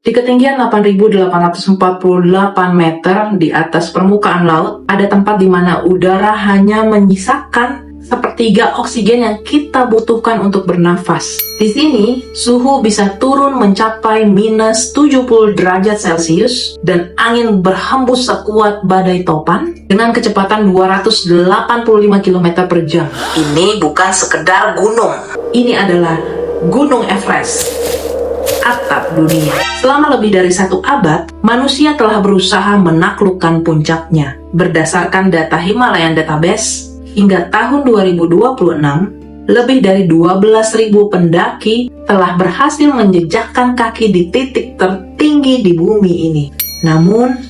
Di ketinggian 8.848 meter di atas permukaan laut, ada tempat di mana udara hanya menyisakan sepertiga oksigen yang kita butuhkan untuk bernafas. Di sini, suhu bisa turun mencapai minus 70 derajat Celcius dan angin berhembus sekuat badai topan dengan kecepatan 285 km per jam. Ini bukan sekedar gunung. Ini adalah Gunung Everest, atap dunia. Selama lebih dari 1 abad, manusia telah berusaha menaklukkan puncaknya. Berdasarkan data Himalayan Database, hingga tahun 2026, lebih dari 12.000 pendaki telah berhasil menjejakkan kaki di titik tertinggi di bumi ini. Namun,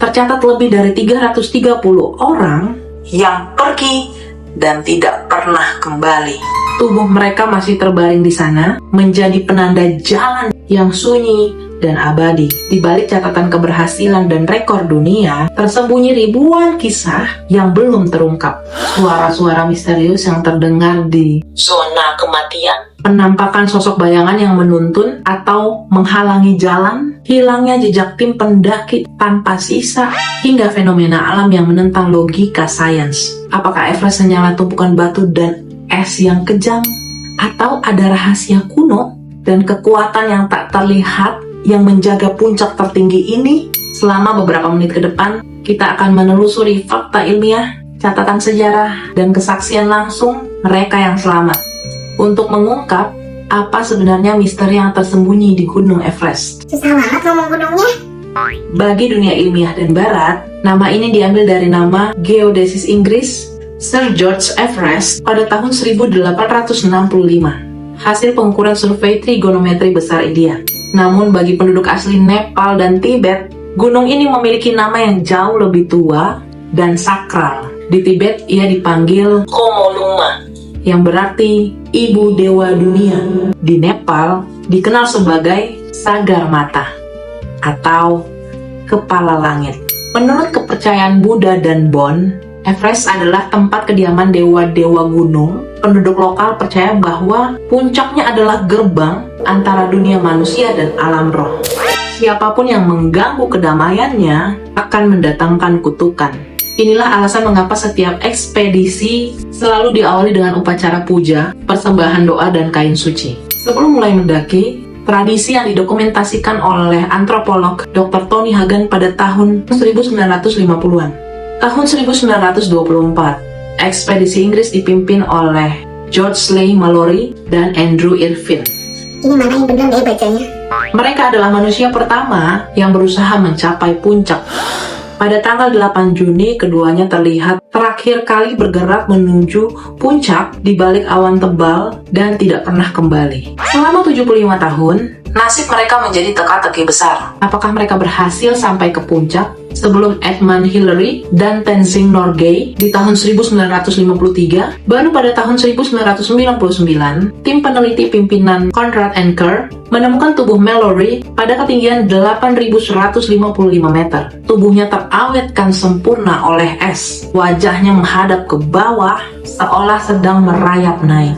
tercatat lebih dari 330 orang yang pergi dan tidak pernah kembali. Tubuh mereka masih terbaring di sana, menjadi penanda jalan yang sunyi dan abadi. Di balik catatan keberhasilan dan rekor dunia, tersembunyi ribuan kisah yang belum terungkap. Suara-suara misterius yang terdengar di zona kematian, penampakan sosok bayangan yang menuntun atau menghalangi jalan, hilangnya jejak tim pendaki tanpa sisa, hingga fenomena alam yang menentang logika sains. Apakah Everest hanyalah tumpukan batu dan es yang kejam? Atau ada rahasia kuno dan kekuatan yang tak terlihat yang menjaga puncak tertinggi ini? Selama beberapa menit ke depan, kita akan menelusuri fakta ilmiah, catatan sejarah, dan kesaksian langsung mereka yang selamat untuk mengungkap apa sebenarnya misteri yang tersembunyi di Gunung Everest. Susah banget ngomong gunungnya. Bagi dunia ilmiah dan barat, nama ini diambil dari nama geodesis Inggris Sir George Everest pada tahun 1865, hasil pengukuran survei trigonometri besar India. Namun bagi penduduk asli Nepal dan Tibet, gunung ini memiliki nama yang jauh lebih tua dan sakral. Di Tibet, ia dipanggil Komolungma, yang berarti Ibu Dewa Dunia. Di Nepal, dikenal sebagai Sagarmatha, atau Kepala Langit. Menurut kepercayaan Buddha dan Bon, Everest adalah tempat kediaman dewa-dewa gunung. Penduduk lokal percaya bahwa puncaknya adalah gerbang antara dunia manusia dan alam roh. Siapapun yang mengganggu kedamaiannya akan mendatangkan kutukan. Inilah alasan mengapa setiap ekspedisi selalu diawali dengan upacara puja, persembahan doa, dan kain suci. Sebelum mulai mendaki, tradisi yang didokumentasikan oleh antropolog Dr. Tony Hagen pada tahun 1950-an. Tahun 1924, ekspedisi Inggris dipimpin oleh George Leigh Mallory dan Andrew Irvine. Ini mana yang bener deh bacanya? Mereka adalah manusia pertama yang berusaha mencapai puncak. Pada tanggal 8 Juni, keduanya terlihat terakhir kali bergerak menuju puncak di balik awan tebal dan tidak pernah kembali. Selama 75 tahun, nasib mereka menjadi teka-teki besar. Apakah mereka berhasil sampai ke puncak sebelum Edmund Hillary dan Tenzing Norgay di tahun 1953? Baru pada tahun 1999, tim peneliti pimpinan Conrad and Kerr menemukan tubuh Mallory pada ketinggian 8.155 meter. Tubuhnya terawetkan sempurna oleh es. Wajahnya menghadap ke bawah seolah sedang merayap naik.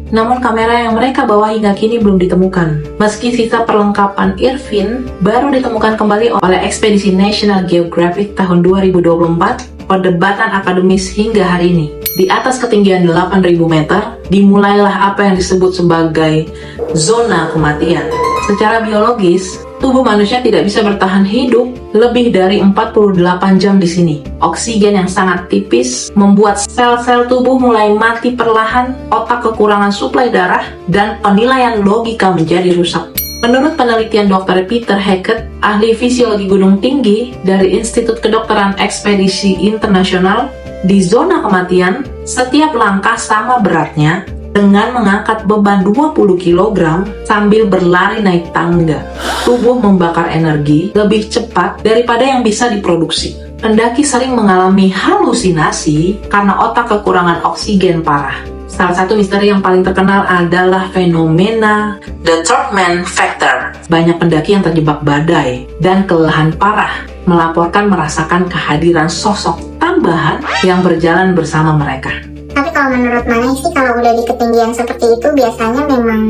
Namun kamera yang mereka bawa hingga kini belum ditemukan. Meski sisa perlengkapan Irvine baru ditemukan kembali oleh ekspedisi National Geographic tahun 2024, perdebatan akademis hingga hari ini. Di atas ketinggian 8.000 meter, dimulailah apa yang disebut sebagai zona kematian. Secara biologis, tubuh manusia tidak bisa bertahan hidup lebih dari 48 jam di sini. Oksigen yang sangat tipis membuat sel-sel tubuh mulai mati perlahan, otak kekurangan suplai darah, dan penilaian logika menjadi rusak. Menurut penelitian Dr. Peter Hackett, ahli fisiologi gunung tinggi dari Institut Kedokteran Ekspedisi Internasional, di zona kematian, setiap langkah sama beratnya dengan mengangkat beban 20 kg sambil berlari naik tangga. Tubuh membakar energi lebih cepat daripada yang bisa diproduksi. Pendaki sering mengalami halusinasi karena otak kekurangan oksigen parah. Salah satu misteri yang paling terkenal adalah fenomena The Third Man Factor. Banyak pendaki yang terjebak badai dan kelelahan parah melaporkan merasakan kehadiran sosok tambahan yang berjalan bersama mereka. Tapi kalau menurut Maneh sih, kalau udah di ketinggian seperti itu biasanya memang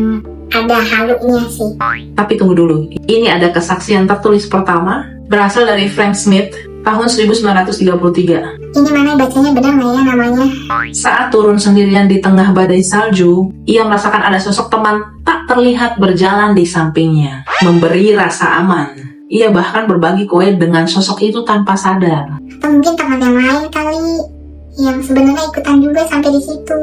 ada halunya sih. Tapi tunggu dulu, ini ada kesaksian tertulis pertama berasal dari Frank Smith tahun 1933. Ini mana bacanya benar nggak ya namanya? Saat turun sendirian di tengah badai salju, ia merasakan ada sosok teman tak terlihat berjalan di sampingnya, memberi rasa aman. Ia bahkan berbagi kue dengan sosok itu tanpa sadar. Atau mungkin teman yang lain kali, yang sebenarnya ikutan juga sampai di situ,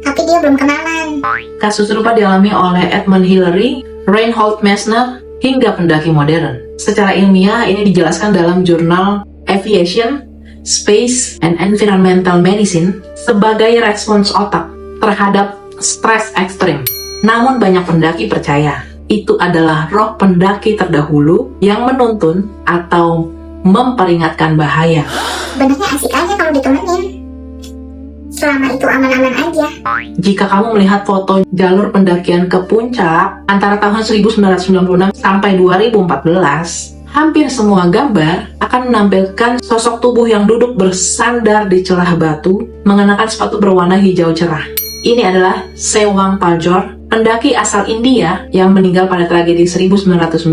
tapi dia belum kenalan. Kasus serupa dialami oleh Edmund Hillary, Reinhold Messner, hingga pendaki modern. Secara ilmiah, ini dijelaskan dalam jurnal Aviation, Space, and Environmental Medicine sebagai respons otak terhadap stres ekstrim. Namun banyak pendaki percaya itu adalah roh pendaki terdahulu yang menuntun atau memperingatkan bahaya. Sebenarnya asik aja kalau ditemenin, selama itu aman-aman aja. Jika kamu melihat foto jalur pendakian ke puncak antara tahun 1996 sampai 2014, hampir semua gambar akan menampilkan sosok tubuh yang duduk bersandar di celah batu, mengenakan sepatu berwarna hijau cerah. Ini adalah Sewang Paljor, pendaki asal India yang meninggal pada tragedi 1996.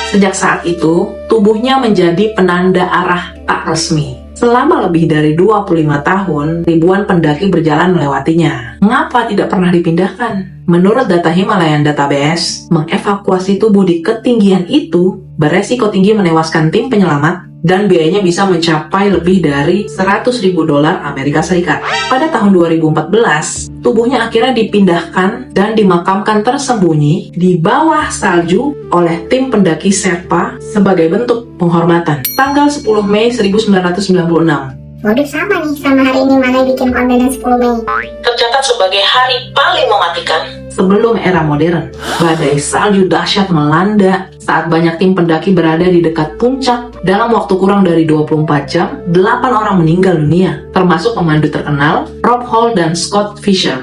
Sejak saat itu, tubuhnya menjadi penanda arah tak resmi. Selama lebih dari 25 tahun, ribuan pendaki berjalan melewatinya. Mengapa tidak pernah dipindahkan? Menurut data Himalayan Database, mengevakuasi tubuh di ketinggian itu beresiko tinggi menewaskan tim penyelamat dan biayanya bisa mencapai lebih dari $100.000 Amerika Serikat. Pada tahun 2014, tubuhnya akhirnya dipindahkan dan dimakamkan tersembunyi di bawah salju oleh tim pendaki Sherpa sebagai bentuk penghormatan. Tanggal 10 Mei 1996. Waduh, sama nih sama hari ini mana bikin konten 10 Mei. Tercatat sebagai hari paling mematikan sebelum era modern. Badai salju dahsyat melanda saat banyak tim pendaki berada di dekat puncak. Dalam waktu kurang dari 24 jam, 8 orang meninggal dunia, termasuk pemandu terkenal Rob Hall dan Scott Fisher.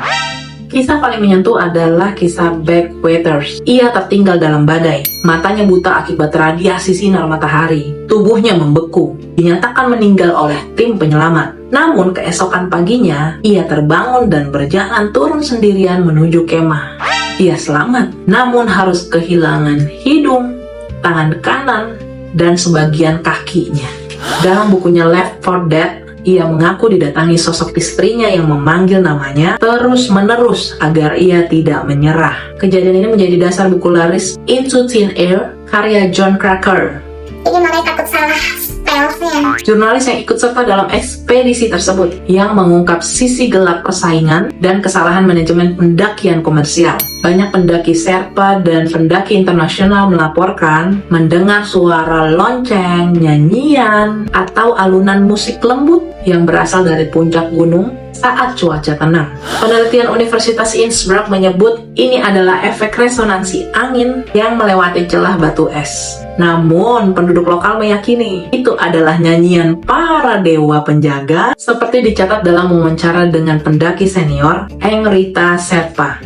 Kisah paling menyentuh adalah kisah Beck Waters. Ia tertinggal dalam badai, matanya buta akibat radiasi sinar matahari, tubuhnya membeku, dinyatakan meninggal oleh tim penyelamat. Namun keesokan paginya, ia terbangun dan berjalan turun sendirian menuju kemah. Ia selamat, namun harus kehilangan hidung, tangan kanan, dan sebagian kakinya. Dalam bukunya Left for Dead, ia mengaku didatangi sosok istrinya yang memanggil namanya terus-menerus agar ia tidak menyerah. Kejadian ini menjadi dasar buku laris Into Thin Air karya John Cracker. Ini makanya takut salah spellnya. Jurnalis yang ikut serta dalam ekspedisi tersebut yang mengungkap sisi gelap persaingan dan kesalahan manajemen pendakian komersial. Banyak pendaki Sherpa dan pendaki internasional melaporkan mendengar suara lonceng, nyanyian, atau alunan musik lembut yang berasal dari puncak gunung saat cuaca tenang. Penelitian Universitas Innsbruck menyebut ini adalah efek resonansi angin yang melewati celah batu es. Namun, penduduk lokal meyakini itu adalah nyanyian para dewa penjaga seperti dicatat dalam wawancara dengan pendaki senior Henrietta Sherpa.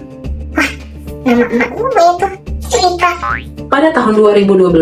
Nama emak gue itu cerita. Pada tahun 2012,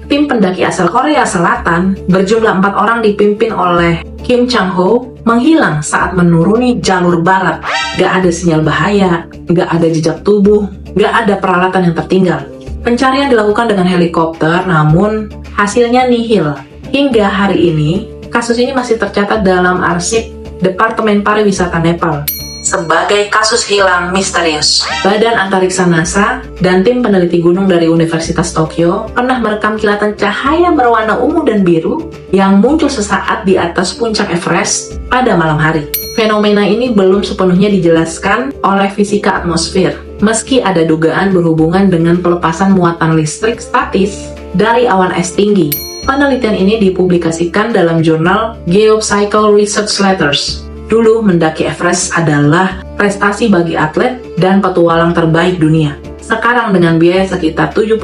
tim pendaki asal Korea Selatan berjumlah 4 orang dipimpin oleh Kim Chang-ho menghilang saat menuruni jalur barat. Gak ada sinyal bahaya, gak ada jejak tubuh, gak ada peralatan yang tertinggal. Pencarian dilakukan dengan helikopter, namun hasilnya nihil. Hingga hari ini, kasus ini masih tercatat dalam arsip Departemen Pariwisata Nepal sebagai kasus hilang misterius. Badan Antariksa NASA dan tim peneliti gunung dari Universitas Tokyo pernah merekam kilatan cahaya berwarna ungu dan biru yang muncul sesaat di atas puncak Everest pada malam hari. Fenomena ini belum sepenuhnya dijelaskan oleh fisika atmosfer, meski ada dugaan berhubungan dengan pelepasan muatan listrik statis dari awan es tinggi. Penelitian ini dipublikasikan dalam jurnal Geophysical Research Letters. Dulu mendaki Everest adalah prestasi bagi atlet dan petualang terbaik dunia. Sekarang dengan biaya sekitar 70.000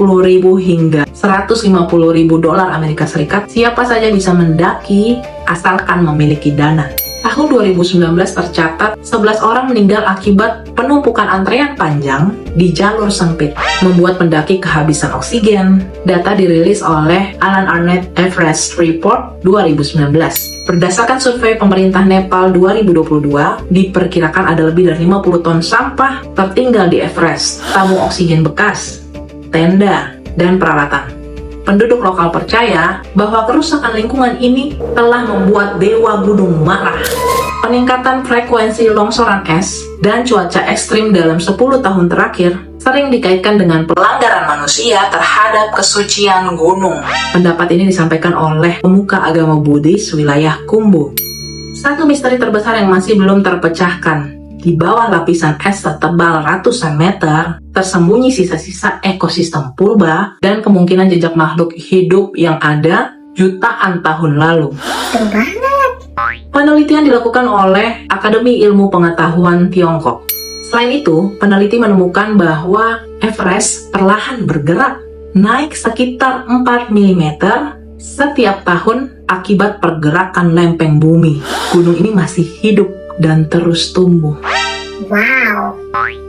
hingga 150.000 dolar Amerika Serikat, siapa saja bisa mendaki asalkan memiliki dana. Tak tahun 2019 tercatat 11 orang meninggal akibat penumpukan antrean panjang di jalur sempit, membuat pendaki kehabisan oksigen. Data dirilis oleh Alan Arnett Everest Report 2019. Berdasarkan survei pemerintah Nepal 2022, diperkirakan ada lebih dari 50 ton sampah tertinggal di Everest, tabung oksigen bekas, tenda, dan peralatan. Penduduk lokal percaya bahwa kerusakan lingkungan ini telah membuat dewa gunung marah. Peningkatan frekuensi longsoran es dan cuaca ekstrim dalam 10 tahun terakhir sering dikaitkan dengan pelanggaran manusia terhadap kesucian gunung. Pendapat ini disampaikan oleh pemuka agama Buddhis wilayah Khumbu. Satu misteri terbesar yang masih belum terpecahkan. Di bawah lapisan es setebal ratusan meter, tersembunyi sisa-sisa ekosistem purba dan kemungkinan jejak makhluk hidup yang ada jutaan tahun lalu. Seru banget. Penelitian dilakukan oleh Akademi Ilmu Pengetahuan Tiongkok. Selain itu, peneliti menemukan bahwa Everest perlahan bergerak, naik sekitar 4 mm setiap tahun akibat pergerakan lempeng bumi. Gunung ini masih hidup dan terus tumbuh. Wow.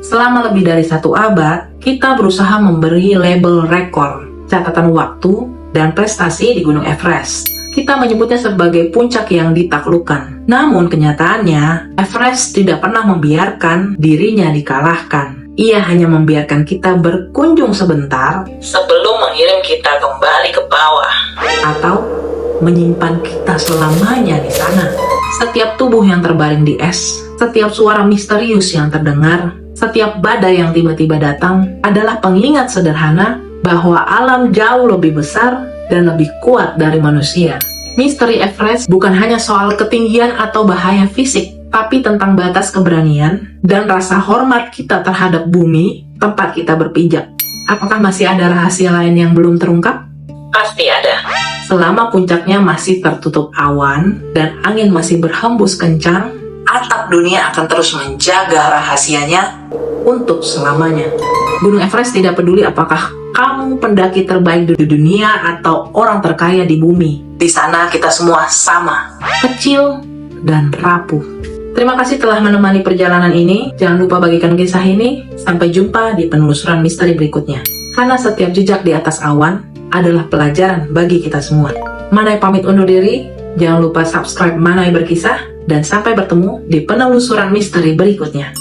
Selama lebih dari 1 abad, kita berusaha memberi label rekor, catatan waktu, dan prestasi di Gunung Everest. Kita menyebutnya sebagai puncak yang ditaklukkan. Namun kenyataannya, Everest tidak pernah membiarkan dirinya dikalahkan. Ia hanya membiarkan kita berkunjung sebentar sebelum mengirim kita kembali ke bawah, atau menyimpan kita selamanya di sana. Setiap tubuh yang terbaring di es, setiap suara misterius yang terdengar, setiap badai yang tiba-tiba datang adalah pengingat sederhana bahwa alam jauh lebih besar dan lebih kuat dari manusia. Misteri Everest bukan hanya soal ketinggian atau bahaya fisik, tapi tentang batas keberanian dan rasa hormat kita terhadap bumi tempat kita berpijak. Apakah masih ada rahasia lain yang belum terungkap? Pasti ada. Selama puncaknya masih tertutup awan dan angin masih berhembus kencang, atap dunia akan terus menjaga rahasianya untuk selamanya. Gunung Everest tidak peduli apakah kamu pendaki terbaik di dunia atau orang terkaya di bumi. Di sana kita semua sama, kecil dan rapuh. Terima kasih telah menemani perjalanan ini. Jangan lupa bagikan kisah ini. Sampai jumpa di penelusuran misteri berikutnya. Karena setiap jejak di atas awan adalah pelajaran bagi kita semua. Manai pamit undur diri. Jangan lupa subscribe Manai Berkisah. Dan sampai bertemu di penelusuran misteri berikutnya.